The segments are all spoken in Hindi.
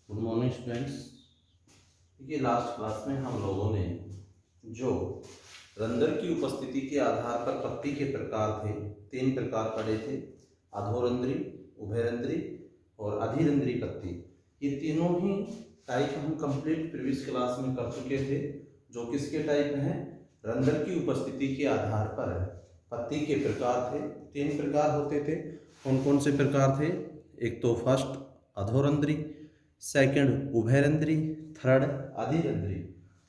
Good morning students. देखिए लास्ट क्लास में हम लोगों ने जो रंध्र की उपस्थिति के आधार पर पत्ती के प्रकार थे, 3 प्रकार पढ़े थे। अधोरंध्री, उभयरंध्री और अधिरंध्री पत्ती। ये तीनों ही टाइप हम कंप्लीट प्रीवियस क्लास में कर चुके थे। जो किसके टाइप हैं? रंध्र की उपस्थिति के आधार पर पत्ती के प्रकार थे। 3 प्रकार होते थे। कौन कौन से प्रकार थे? एक तो फर्स्ट अधोरंध्री, सेकंड उभयरंध्री, थर्ड अधिरंध्री।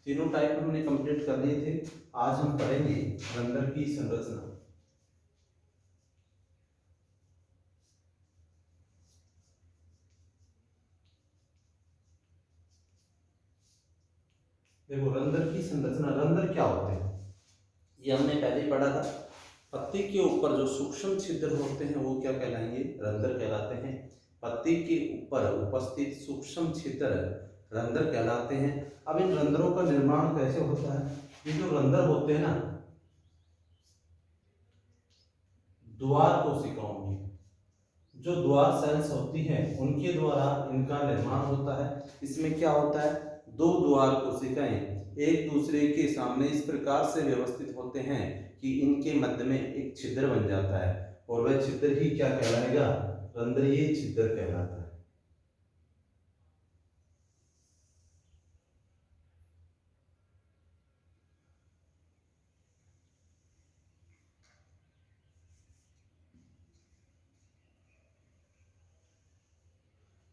तीनों टाइप हमने कंप्लीट कर लिए थे। आज हम पढ़ेंगे रंध्र की संरचना। देखो रंध्र की संरचना, रंध्र क्या होते हैं ये हमने पहले ही पढ़ा था। पत्ती के ऊपर जो सूक्ष्म छिद्र होते हैं वो क्या कहलाएंगे? रंध्र कहलाते हैं। पत्ती के ऊपर उपस्थित सूक्ष्म छिद्र रंध्र कहलाते हैं। अब इन रंध्रों का निर्माण कैसे होता है? ये जो रंध्र होते हैं ना, द्वार कोशिकाओं की जो द्वार सेल्स होती हैं उनके द्वारा इनका निर्माण होता है। इसमें क्या होता है? 2 द्वार कोशिकाएं एक दूसरे के सामने इस प्रकार से व्यवस्थित होते हैं कि इनके मध्य में एक छिद्र बन जाता है और वह छिद्र ही क्या कहलाएगा? रंध्रीय छिद्र कहलाता है।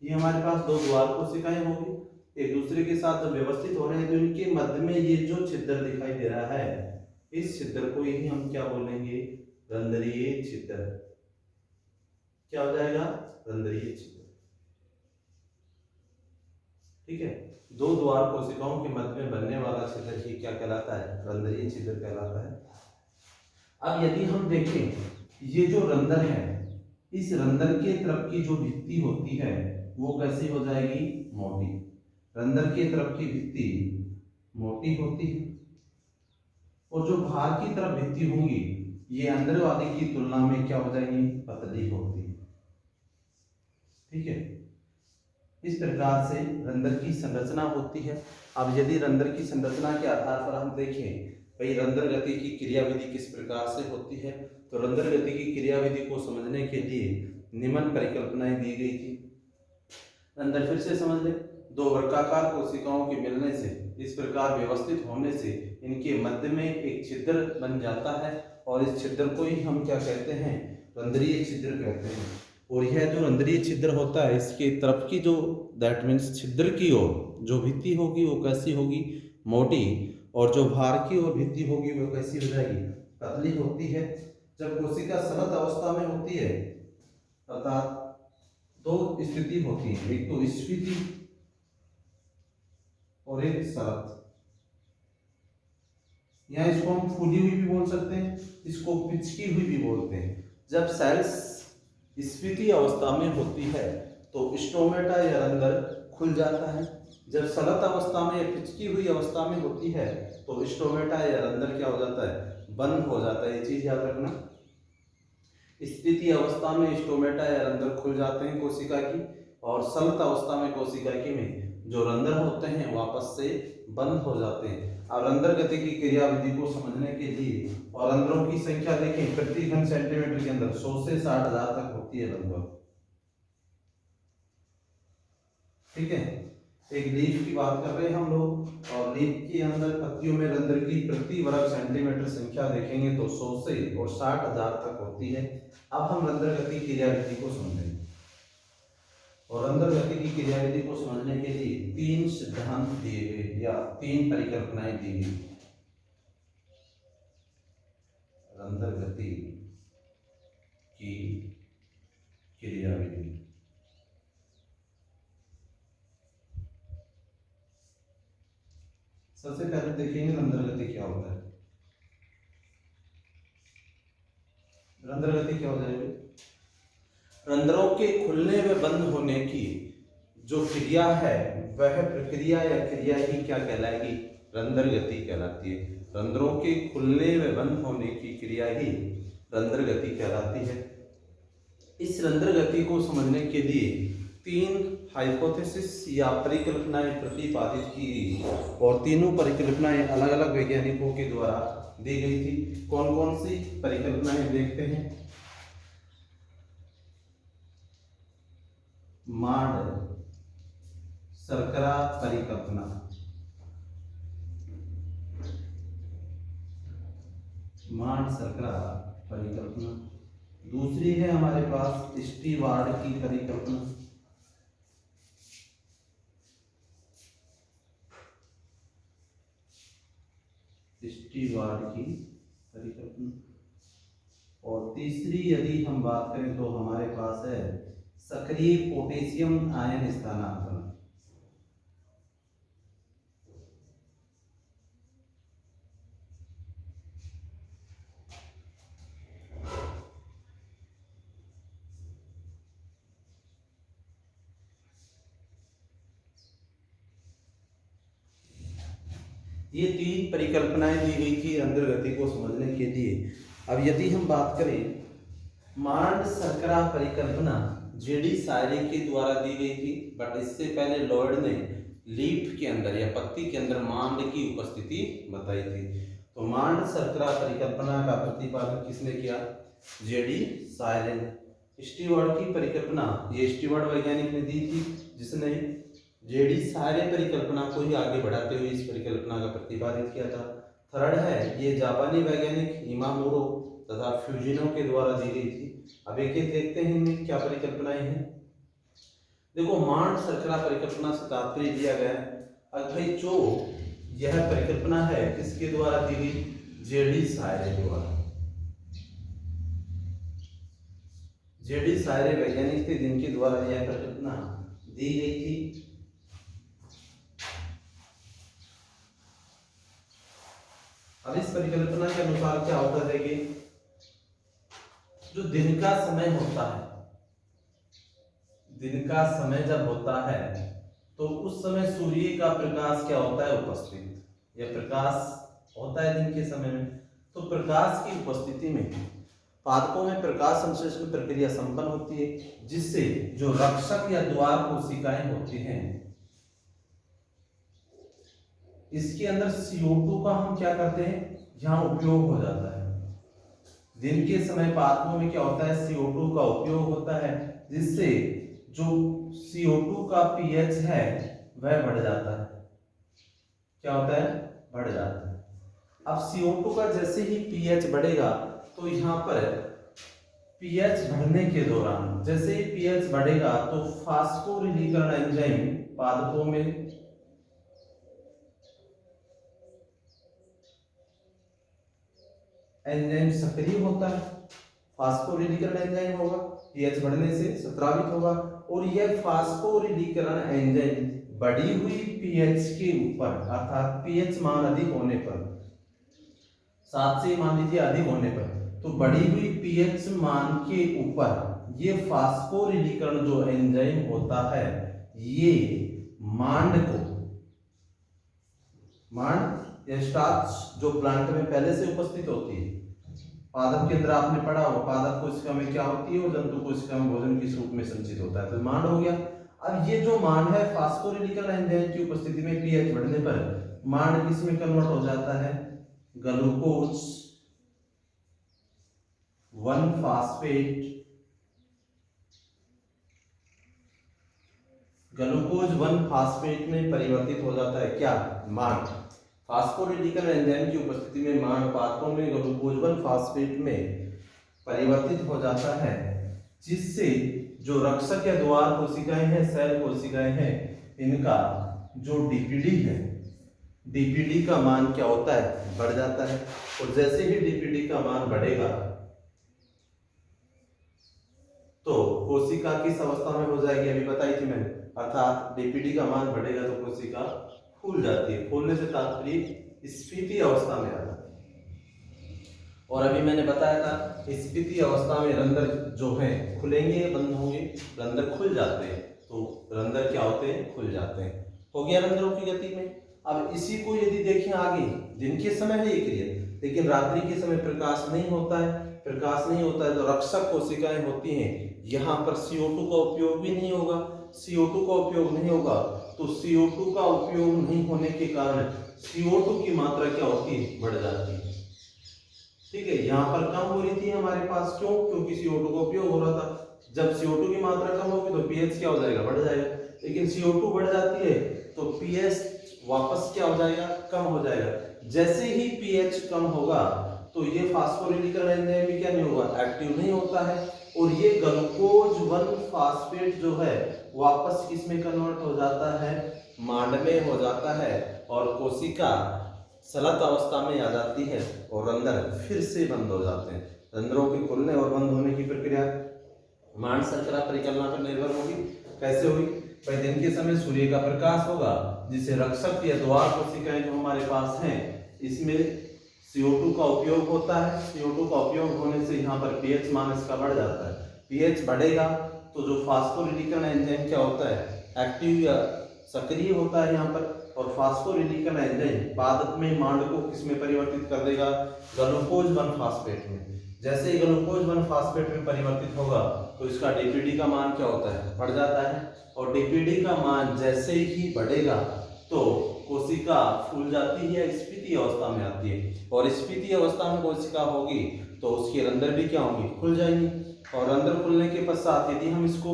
ये हमारे पास 2 द्वार कोशिकाएं होगी, एक दूसरे के साथ जब व्यवस्थित हो रहे हैं तो इनके मध्य में ये जो छिद्र दिखाई दे रहा है, इस छिद्र को ही हम क्या बोलेंगे? रंध्रीय छिद्र। क्या हो जाएगा? रंध्रीय छिद्र। ठीक है। 2 द्वार कोशिकाओं के मध्य में बनने वाला छिद्र ही क्या कहलाता है? रंध्रीय छिद्र कहलाता है। अब यदि हम देखें ये जो रंध्र है, इस रंध्र के तरफ की जो भित्ति होती है वो कैसी हो जाएगी? मोटी। रंध्र के तरफ की भित्ति मोटी होती है और जो बाहर की तरफ भित्ति होंगी ये अंदर वाले की तुलना में क्या हो जाएंगी? पतली होती है। ठीक है। इस प्रकार से रंध्र की संरचना होती है। अब यदि रंध्र की संरचना के आधार पर हम देखें भाई रंध्र गति की क्रियाविधि किस प्रकार से होती है, तो रंध्र गति की क्रियाविधि को समझने के लिए निम्न परिकल्पनाएं दी गई थी। रंध्र फिर से समझ ले। 2 वर्गाकार कोशिकाओं के मिलने से, इस प्रकार व्यवस्थित होने से इनके मध्य में एक छिद्र बन जाता है और इस छिद्र को ही हम क्या कहते हैं? रंध्रीय छिद्र कहते हैं। और यह जो रंध्रीय छिद्र होता है इसके तरफ की जो दैट मीन्स छिद्र की ओर जो भित्ति होगी वो कैसी होगी? मोटी। और जो बाहर की ओर भित्ति होगी वो कैसी हो जाएगी? पतली होती है। जब कोशिका सलत अवस्था में होती है अर्थात 2 स्थिति होती है, एक तो स्फीति और एक सलत। यहाँ इसको हम फूली हुई भी बोल सकते हैं, इसको पिचकी हुई भी बोलते हैं। जब सेल्स स्फीति अवस्था में होती है तो स्टोमेटा या रंध्र खुल जाता है। जब सलत अवस्था में या पिचकी हुई अवस्था में होती है तो स्टोमेटा या रंध्र क्या हो जाता है? बंद हो जाता है। ये चीज याद रखना। स्थिति अवस्था में स्टोमेटा या रंध्र खुल जाते हैं कोशिका की, और सलत अवस्था में कोशिका की में जो रंध्र होते हैं वापस से बंद हो जाते हैं। अब रंध्र गति की क्रियाविधि को समझने के लिए और रंध्रों की संख्या देखें, प्रति घन सेंटीमीटर के अंदर 100 से 60,000 तक होती है लगभग। ठीक है। एक लीफ की बात कर रहे हैं हम लोग, और लीफ के अंदर पत्तियों में रंध्र की प्रति वर्ग सेंटीमीटर संख्या देखेंगे तो 100 से और 60,000 तक होती है। अब हम रंध्र गति की क्रियाविधि को समझेंगे, और रंध्र गति की क्रियाविधि को समझने के लिए 3 सिद्धांत दिए गए या 3 परिकल्पनाएं दी गई। रंध्र गति की क्रियाविधि। सबसे पहले देखेंगे रंध्र गति क्या होता है। रंध्र गति क्या हो जाएगी? रंध्रों के खुलने व बंद होने की जो क्रिया है वह प्रक्रिया या क्रिया ही क्या कहलाएगी? रंध्र गति कहलाती है। रंध्रों के खुलने व बंद होने की क्रिया ही रंध्र गति कहलाती है। इस रंध्र गति को समझने के लिए 3 हाइपोथेसिस या परिकल्पनाएं प्रतिपादित की गई और तीनों परिकल्पनाएं अलग अलग वैज्ञानिकों के द्वारा दी गई थी। कौन कौन सी परिकल्पनाएं देखते हैं। मांड शर्करा परिकल्पना, मांड शर्करा परिकल्पना। दूसरी है हमारे पास स्टीवार्ड की परिकल्पना, स्टीवार्ड की परिकल्पना। और तीसरी यदि हम बात करें तो हमारे पास है सक्रिय पोटेशियम आयन स्थानांतरण। ये 3 परिकल्पनाएं दी गई थी रंध्र गति को समझने के लिए। अब यदि हम बात करें मांड शर्करा परिकल्पना जेडी सायरे के द्वारा दी गई थी, बट इससे पहले लॉयड ने लीफ के अंदर या पत्ती के अंदर मांड की उपस्थिति बताई थी। तो मांड शर्करा परिकल्पना का प्रतिपादन किसने किया? जेडी सायरे ने। स्टीवर्ड की परिकल्पना ये स्टीवर्ड वैज्ञानिक ने दी थी, जिसने जेडी सायरे परिकल्पना को ही आगे बढ़ाते हुए इस परिकल्पना का प्रतिपादित किया था। थर्ड है ये जापानी वैज्ञानिक इमामोरो तथा फ्यूजिनो के द्वारा दी गई थी। अब एक एक देखते हैं इनमें क्या परिकल्पनाएं हैं। देखो मांड शर्करा परिकल्पना से तात्पर्य दिया गया है, अब भाई जो यह परिकल्पना है किसके द्वारा दी गई? जेडी सायरे द्वारा। जेडी सायरे वैज्ञानिक थे जिनके द्वारा यह परिकल्पना दी गई थी। अब इस परिकल्पना के अनुसार क्या होता है, देखिए जो दिन का समय होता है, दिन का समय जब होता है तो उस समय सूर्य का प्रकाश क्या होता है? उपस्थित। यह प्रकाश होता है दिन के समय में, तो प्रकाश की उपस्थिति में पादपों में प्रकाश संश्लेषण प्रक्रिया संपन्न होती है, जिससे जो रक्षक या द्वार कोशिकाएं होती हैं इसके अंदर CO2 का हम क्या करते हैं? यहाँ उपयोग हो जाता है। दिन के समय पादपों में क्या होता है? CO2 का उपयोग होता है, जिससे जो CO2 का pH है वह बढ़ जाता है। क्या होता है? बढ़ जाता है। अब CO2 का जैसे ही pH बढ़ेगा तो यहाँ पर pH बढ़ने के दौरान जैसे ही pH बढ़ेगा तो फास्फोरिलीकरण एंजाइम पादपों में एंजाइम सक्रिय होता है। फास्फोरिलीकरण एंजाइम होगा, pH बढ़ने से स्रावित होगा, और यह फास्फोरिलीकरण एंजाइम बढ़ी हुई pH के ऊपर अर्थात pH मान अधिक होने पर 7 से मान लीजिए अधिक होने पर, तो बढ़ी हुई pH मान के ऊपर ये फास्फोरिलीकरण जो एंजाइम होता है ये मांड या स्टार्च जो प्लांट में पहले से उपस्थित होती है, पादप के अंदर आपने पढ़ा हो पादप कोशिका में क्या होती है? वो जंतु कोशिका में भोजन के रूप में संचित होता है, तो मांड हो गया। अब ये जो मांड है फास्फोरिलीकरण एंजाइम की उपस्थिति में pH बढ़ने पर मांड किस में कन्वर्ट हो जाता है? ग्लूकोज 1 फास्फेट, ग्लूकोज 1 फास्फेट में परिवर्तित हो जाता है। क्या? मांड। फास्फोरिलीकरण एंजाइम की उपस्थिति में मांड पादपों में ग्लूकोज 1 फास्फेट में परिवर्तित हो जाता है, जिससे जो रक्षक या द्वार कोशिकाएं हैं, सेल कोशिकाएं हैं, इनका जो डीपीडी है, डीपीडी का मान क्या होता है? बढ़ जाता है। और जैसे ही डीपीडी का मान बढ़ेगा तो कोशिका किस अवस्था में हो जाएगी? अभी बताई थी मैंने, अर्थात डीपीडी का मान बढ़ेगा तो कोशिका फूल जाती है। फूलने से तात्पर्य स्फीति अवस्था में आ जाती है। और अभी मैंने बताया था स्फीति अवस्था में रंध्र जो है खुलेंगे बंद होंगे? रंध्र खुल जाते हैं, तो रंध्र क्या होते हैं? खुल जाते हैं। हो गया रंध्रों की गति में। अब इसी को यदि देखें आगे, दिन के समय है ये क्रिया, लेकिन रात्रि के समय प्रकाश नहीं होता है, प्रकाश नहीं होता है तो रक्षक कोशिकाएं होती हैं, यहाँ पर CO2 का उपयोग भी नहीं होगा, CO2 का उपयोग नहीं होगा, तो CO2 का उपयोग नहीं होने के कारण CO2 की मात्रा क्या होती है, बढ़ जाती है। ठीक है, यहाँ पर कम हो रही थी हमारे पास, क्यों? क्योंकि CO2 का उपयोग हो रहा था। जब CO2 की मात्रा कम होगी तो pH क्या हो जाएगा, बढ़ जाएगा। लेकिन CO2 बढ़ जाती है तो pH वापस क्या हो जाएगा, कम हो जाएगा। जैसे ही pH कम होगा तो ये फास्फोरिलीकरण एंजाइम भी क्या नहीं होगा, एक्टिव नहीं होता है, और ये ग्लूकोज 1 फास्फेट जो है वापस किस में कन्वर्ट हो जाता है, मांड में हो जाता है, और कोशिका सलत अवस्था में आ जाती है और रंध्र फिर से बंद हो जाते हैं। रंध्रों के खुलने और बंद होने की प्रक्रिया मांड शर्करा परिकल्पना पर निर्भर होगी। कैसे हुई? भाई दिन के समय सूर्य का प्रकाश होगा, जिसे रक्षक या द्वार कोशिकाएं जो हमारे पास हैं, इसमें CO2 का उपयोग होता है। CO2 का उपयोग होने से यहाँ पर pH मान इसका बढ़ जाता है। pH बढ़ेगा तो जो फास्फोरिलीकरण एंजाइम क्या होता है, एक्टिव या सक्रिय होता है यहाँ पर, और फास्फोरिलीकरण एंजाइम पादप में मांड को किसमें परिवर्तित कर देगा, ग्लूकोज 1 फास्फेट में। जैसे ही ग्लूकोज 1 फास्फेट में परिवर्तित होगा तो इसका DPD का मान क्या होता है, बढ़ जाता है, और DPD का मान जैसे ही बढ़ेगा तो कोशिका फूल जाती है, स्फीति अवस्था में आती है, और स्फीति अवस्था में कोशिका होगी तो उसके रंध्र भी क्या होंगी, खुल जाएंगी, और रंध्र खुलने के पश्चात यदि हम इसको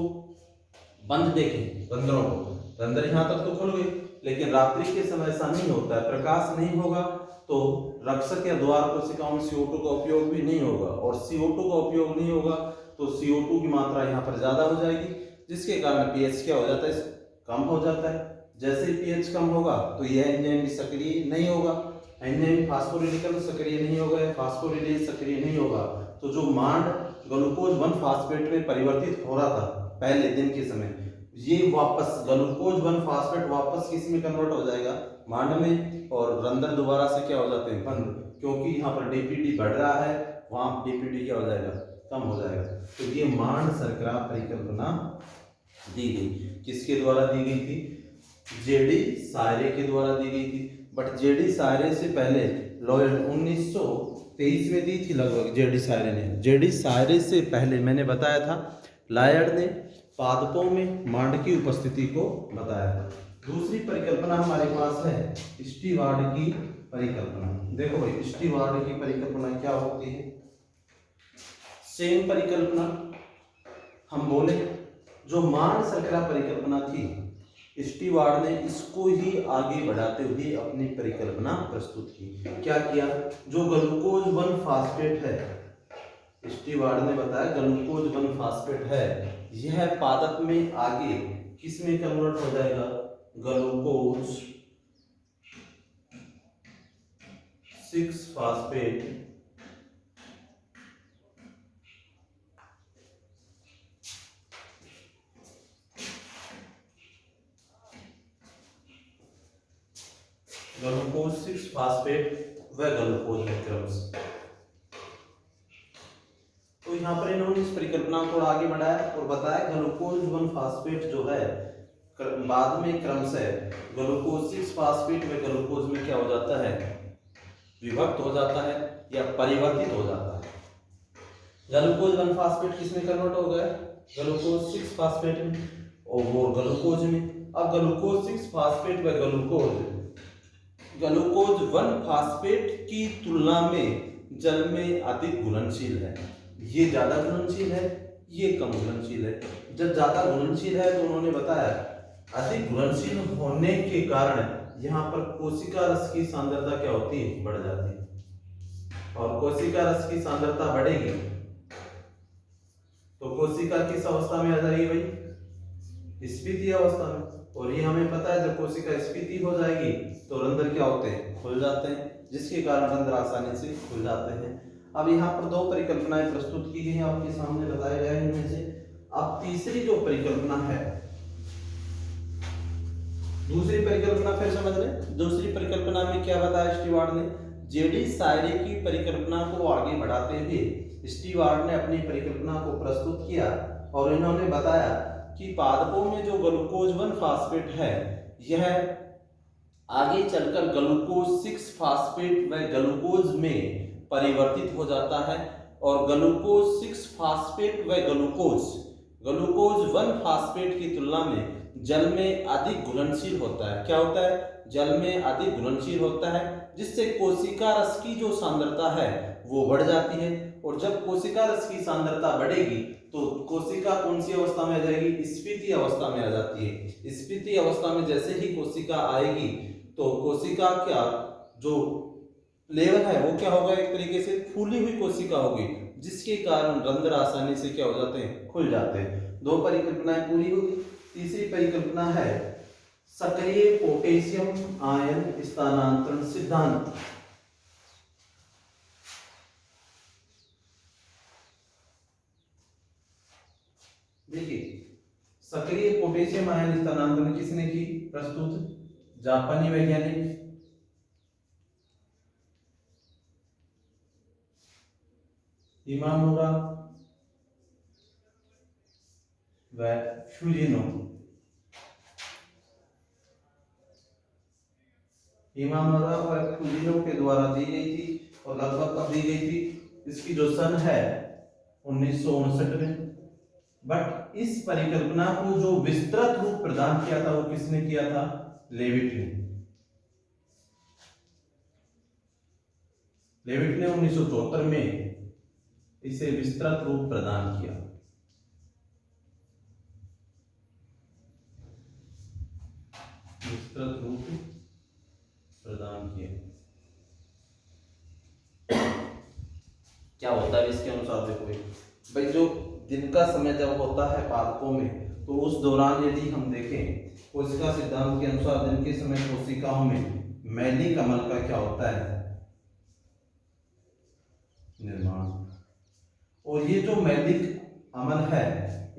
बंद देखें रंध्रों को, रंध्र यहाँ तक तो खुल गए, लेकिन रात्रि के समय ऐसा नहीं होता है, प्रकाश नहीं होगा तो रक्षक या द्वार कोशिकाओं में CO2 का उपयोग भी नहीं होगा, और CO2 का उपयोग नहीं होगा तो CO2 की मात्रा यहाँ पर ज्यादा हो जाएगी, जिसके कारण pH क्या हो जाता है, कम हो जाता है। जैसे ही pH कम होगा तो यह एंजाइम भी सक्रिय नहीं होगा, एंजाइम फास्फोरिलीकरण सक्रिय नहीं होगा, फास्फोरिलेज सक्रिय नहीं होगा, तो जो मांड ग्लूकोज 1 फास्फेट में परिवर्तित हो रहा था पहले दिन के समय, ये वापस ग्लूकोज 1 फास्फेट वापस किस में कन्वर्ट हो जाएगा, मांड में, और रंध्र दोबारा से क्या हो जाते हैं, बंद, क्योंकि यहाँ पर DPD बढ़ रहा है, वहां DPD क्या हो जाएगा, कम हो जाएगा। तो ये मांड शर्करा परिकल्पना दी गई, किसके द्वारा दी गई थी, JD सायरे के द्वारा दी गई थी। बट JD सायरे से पहले लॉयड 1923 में दी थी लगभग JD सायरे ने। JD सायरे से पहले मैंने बताया था लायड ने पादपों में मांड की उपस्थिति को बताया था। दूसरी परिकल्पना हमारे पास है स्टीवार्ड की परिकल्पना। देखो भाई स्टीवार्ड की परिकल्पना क्या होती है, सेम परिकल्पना हम बोले जो मांड शर्करा परिकल्पना थी, स्टीवार्ड ने इसको ही आगे बढ़ाते हुए अपनी परिकल्पना प्रस्तुत की। क्या किया, जो ग्लूकोज 1 फास्फेट है, स्टीवार्ड ने बताया ग्लूकोज 1 फास्फेट है, यह पादप में आगे किस में कन्वर्ट हो जाएगा, ग्लूकोज 6 फास्फेट ग्लूकोज 6 फास्फेट व ग्लूकोज में क्रम्स। तो यहाँ पर इन्होंने इस परिकल्पना को आगे बढ़ाया और बताया ग्लूकोज 1 फास्फेट जो है बाद में क्रमशः ग्लूकोज 6 फास्फेट व ग्लूकोज में क्या हो जाता है, विभक्त हो जाता है या परिवर्तित हो जाता है। ग्लूकोज 1 फास्फेट किस में कन्वर्ट हो गया, ग्लूकोज 6 फास्फेट में, और ग्लूकोज में। अब ग्लूकोज 6 फास्फेट व ग्लूकोज 1 फास्फेट की तुलना में जल में अधिक घुलनशील है। ये ज्यादा घुलनशील है, ये कम घुलनशील है। जब ज्यादा घुलनशील है तो उन्होंने बताया अधिक घुलनशील होने के कारण यहाँ पर कोशिका रस की सांद्रता क्या होती है, बढ़ जाती है, और कोशिका रस की सांद्रता बढ़ेगी तो कोशिका किस अवस्था में आ जाएगी भाई, स्फीति अवस्था में। और ये हमें पता है जब कोशिका स्फीति हो जाएगी तो रंध्र क्या होते हैं, खुल जाते हैं, जिसके कारण रंध्र आसानी से खुल जाते हैं। अब यहाँ पर दो परिकल्पनाएं प्रस्तुत की गई हैं, आपके सामने बताए गए हैं इनमें से। अब तीसरी जो परिकल्पना है, दूसरी परिकल्पना फिर समझ लें। दूसरी परिकल्पना में क्या बताया स्टीवार्ड ने, जेडी सायरे की परिकल्पना को आगे बढ़ाते हुए स्टीवार्ड ने अपनी परिकल्पना को प्रस्तुत किया और इन्होंने बताया कि पादपों में जो ग्लूकोज 1 फास्फेट है यह आगे चलकर ग्लूकोज 6 फास्फेट व ग्लूकोज में परिवर्तित हो जाता है, और ग्लूकोज 6 फास्फेट व ग्लूकोज ग्लूकोज 1 फास्फेट की तुलना में जल में अधिक घुलनशील होता है। क्या होता है? जल में अधिक घुलनशील होता है, जिससे कोशिका रस की जो सांद्रता है वो बढ़ जाती है। और जब कोशिका रस की सांद्रता बढ़ेगी तो कोशिका कौन सी अवस्था में आ जाएगी? स्फीति अवस्था में आ जाती है। स्फीति अवस्था में जैसे ही कोशिका आएगी तो कोशिका क्या जो लेवल है वो क्या होगा? एक तरीके से फूली हुई कोशिका होगी, जिसके कारण रंध्र आसानी से क्या हो जाते हैं? खुल जाते हैं। दो परिकल्पनाएं पूरी होगी। तीसरी परिकल्पना है सक्रिय पोटेशियम आयन स्थानांतरण सिद्धांत। देखिए, सक्रिय पोटेशियम आयन स्थानांतरण किसने की? प्रस्तुत जापानी वैज्ञानिक इमामुरा व फ्यूजिनो। इमामुरा व फ्यूजिनो के द्वारा दी गई थी और लगभग कब दी गई थी? इसकी जो सन है 1959 में। बट इस परिकल्पना को जो विस्तृत रूप प्रदान किया था वो किसने किया था? लेविट ने। लेविट ने 1974 में इसे विस्तृत रूप प्रदान किया। विस्तृत रूप प्रदान किया। क्या होता है इसके अनुसार? देखो भाई, जो दिन का समय जब होता है पादपों में, तो उस दौरान यदि हम देखें कोशिका सिद्धांत के अनुसार दिन के समय कोशिकाओं में मैलिक अम्ल का क्या होता है? निर्माण। और ये जो मैलिक अम्ल है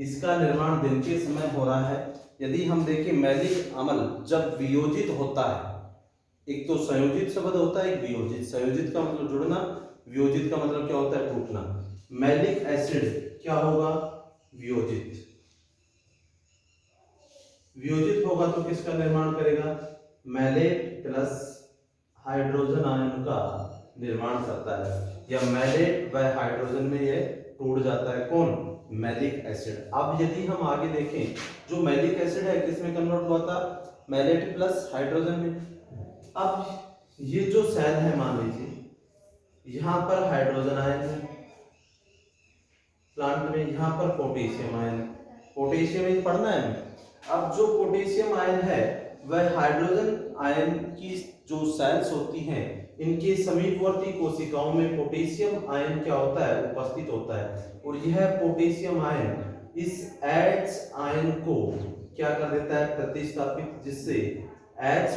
इसका निर्माण दिन के समय हो रहा है। यदि हम देखें मैलिक अम्ल जब वियोजित होता है, एक तो संयोजित शब्द होता है, एक वियोजित। संयोजित का मतलब जुड़ना, वियोजित का मतलब क्या होता है? टूटना। मैलिक एसिड क्या होगा? वियोजित। वियोजित होगा तो किसका निर्माण करेगा? मैलेट प्लस हाइड्रोजन आयन का निर्माण करता है, या मैलेट व हाइड्रोजन में ये टूट जाता है। कौन? Malic acid. अब यदि हम आगे देखें, जो मैलिक एसिड है किसमें कन्वर्ट हुआ था? मैलेट प्लस हाइड्रोजन में। अब ये जो सेल है, मान लीजिए यहां पर हाइड्रोजन आयन है प्लांट में, यहां पर पोटेशियम आयन। पोटेशियम एक पढ़ना है। अब जो पोटेशियम आयन है वह हाइड्रोजन आयन की जो सेल्स होती हैं इनके समीपवर्ती कोशिकाओं में पोटेशियम आयन क्या होता है? उपस्थित होता है। और यह पोटेशियम आयन इस H आयन को क्या कर देता है? प्रतिस्थापित, जिससे H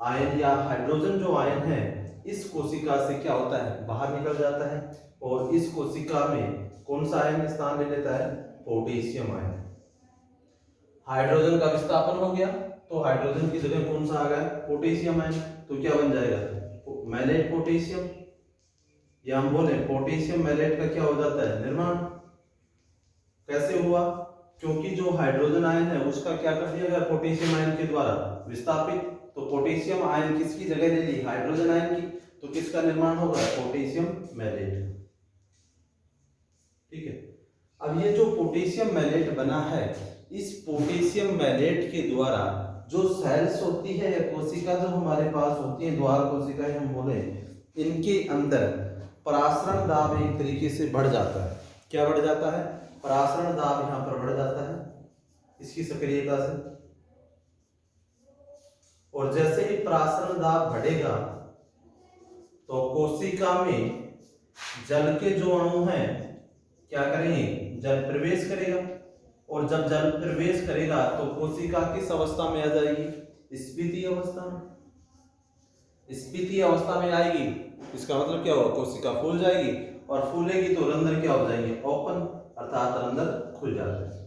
आयन या हाइड्रोजन जो आयन है इस कोशिका से क्या होता है? बाहर निकल जाता है। और इस कोशिका में कौन सा आयन स्थान ले लेता है? Potassium ion. हाइड्रोजन का विस्थापन हो गया तो हाइड्रोजन की जगह कौन सा आ गया? Potassium ion. तो क्या बन जाएगा? मैलेट पोटेशियम, या हम बोले पोटेशियम मैलेट का क्या हो जाता है? निर्माण। कैसे हुआ? क्योंकि जो हाइड्रोजन आयन है उसका क्या कर दिया गया? पोटेशियम आयन के द्वारा विस्थापित। तो पोटेशियम आयन किसकी जगह ले ली? हाइड्रोजन आयन की। तो किसका निर्माण होगा? Potassium malate. ठीक है। अब ये जो पोटेशियम मैलेट बना है, इस पोटेशियम मैलेट के द्वारा जो सेल्स होती है या कोशिका जो हमारे पास होती है, द्वार कोशिकाएं हम बोले, इनके अंदर परासरण दाब एक तरीके से बढ़ जाता है। क्या बढ़ जाता है? परासरण दाब यहाँ पर बढ़ जाता है इसकी सक्रियता से। और जैसे ही परासरण दाब बढ़ेगा तो कोशिका में जल के जो अणु हैं क्या करेंगे? जल प्रवेश करेगा। और जब जल प्रवेश करेगा तो कोशिका किस अवस्था में आ जाएगी? स्फीति अवस्था में। स्फीति अवस्था में आएगी, इसका मतलब क्या होगा? कोशिका फूल जाएगी, और फूलेगी तो रंध्र क्या हो जाएंगे? ओपन, अर्थात रंध्र खुल जाते हैं।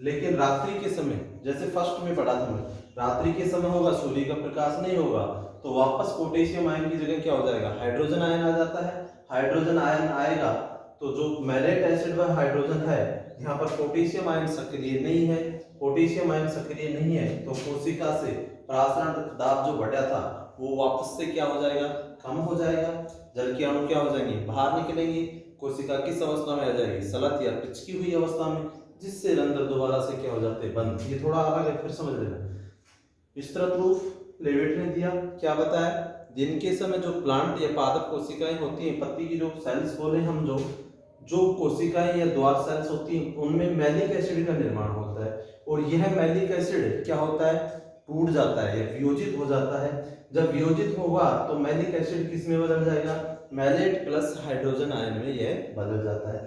लेकिन रात्रि के समय, जैसे फर्स्ट में पढ़ा था मैं, रात्रि के समय होगा, सूर्य का प्रकाश नहीं होगा, तो वापस पोटेशियम आयन की जगह क्या हो जाएगा? हाइड्रोजन आयन आ जाता है। हाइड्रोजन आयन आएगा तो जो मैलेट एसिड व हाइड्रोजन है, यहाँ पर पोटेशियम आयन सक्रिय नहीं है। पोटेशियम आयन सक्रिय नहीं है तो कोशिका से परासरण दाब जो बढ़ा था वो वापस से क्या हो जाएगा? कम हो जाएगा। जल के अणु क्या हो जाएंगे? बाहर निकलेंगे। कोशिका किस अवस्था में आ जाएगी, सलत या पिचकी हुई अवस्था में, जिससे रंध्र दोबारा से क्या हो जाते हैं, बंद। ये थोड़ा अलग है, फिर समझ लेना। विस्तृत रूप लेविट ने दिया, क्या बताया, दिन के समय जो प्लांट या पादप कोशिकाएं होती हैं, पत्ती की जो सेल्स बोले हम, जो कोशिकाएं या द्वार सेल्स होती हैं, उनमें मैलिक एसिड का निर्माण होता है, और यह मैलिक एसिड क्या होता है, टूट जाता है या वियोजित हो जाता है। जब वियोजित होगा तो मैलिक एसिड किस में बदल जाएगा, मैलेट प्लस हाइड्रोजन आयन में यह बदल जाता है।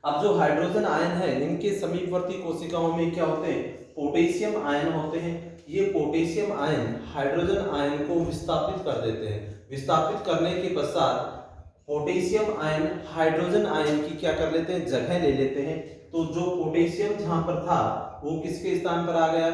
अब जो हाइड्रोजन आयन है, इनके समीपवर्ती कोशिकाओं में क्या होते हैं, पोटेशियम आयन होते हैं। ये पोटेशियम आयन हाइड्रोजन आयन को विस्थापित कर देते हैं। विस्थापित करने के पश्चात पोटेशियम आयन हाइड्रोजन आयन की क्या कर लेते हैं, जगह ले लेते हैं। तो जो पोटेशियम जहां पर था वो किसके स्थान पर आ गया,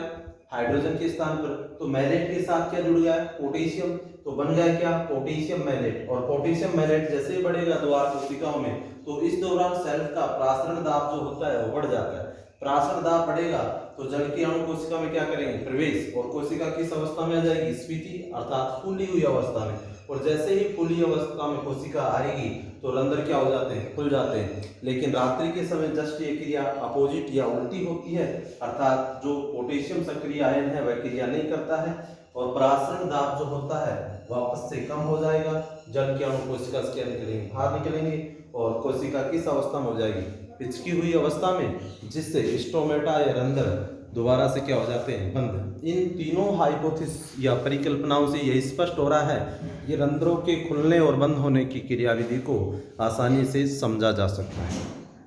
हाइड्रोजन के स्थान पर। तो मैलेट के साथ क्या जुड़ गया, पोटेशियम, तो बन गया क्या, पोटेशियम मैलेट। और पोटेशियम मैलेट जैसे ही बढ़ेगा द्वार कोशिकाओं में, तो इस दौरान सेल का प्रासरण दाब जो होता है वो बढ़ जाता है। प्रासरण दाब बढ़ेगा तो जल के अणु कोशिका में क्या करेंगे, प्रवेश, और कोशिका किस अवस्था में आ जाएगी, स्फीति अर्थात फूली हुई अवस्था में। और जैसे ही फूली अवस्था में कोशिका आएगी तो रंध्र क्या हो जाते हैं, खुल जाते हैं। लेकिन रात्रि के समय जस्ट ये क्रिया अपोजिट या उल्टी होती है, अर्थात जो पोटेशियम सक्रिय आयन है वह क्रिया नहीं करता है, और प्रासरण दाब जो होता है वापस से कम हो जाएगा। जल के अणु कोशिका से क्या निकलेंगे, बाहर निकलेंगे, और कोशिका किस अवस्था में हो जाएगी, पिचकी हुई अवस्था में, जिससे स्टोमेटा या रंध्र दोबारा से क्या हो जाते हैं, बंद। इन तीनों हाइपोथेसिस या परिकल्पनाओं से यह स्पष्ट हो रहा है कि रंध्रों के खुलने और बंद होने की क्रियाविधि को आसानी से समझा जा सकता है।